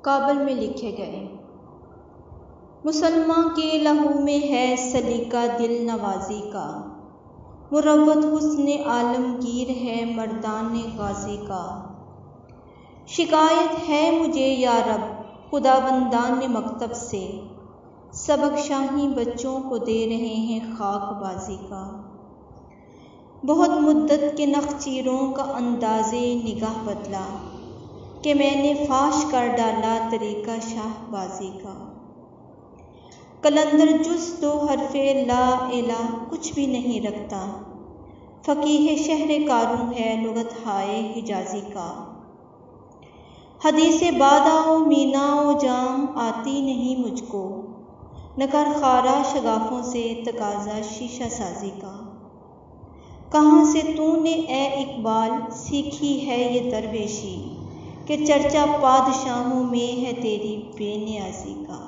کابل میں لکھے گئے۔ مسلمان کے لہو میں ہے سلیقہ دل نوازی کا، مروت حسن عالمگیر ہے مردان غازی کا۔ شکایت ہے مجھے یا رب خداوندان مکتب سے، سبق شاہیں بچوں کو دے رہے ہیں خاک بازی کا۔ بہت مدت کے نخچیروں کا انداز نگاہ بدلا، کہ میں نے فاش کر ڈالا طریقہ شاہ بازی کا۔ قلندر جز دو حرف لا الہ کچھ بھی نہیں رکھتا، فقیہ شہر کاروں ہے لغت ہائے حجازی کا۔ حدیث بادہ و مینا و جام آتی نہیں مجھ کو، نہ کر خارا شگافوں سے تقاضا شیشہ سازی کا۔ کہاں سے تو نے اے اقبال سیکھی ہے یہ درویشی، کہ چرچا پادشاہوں میں ہے تیری بے نیازی کا۔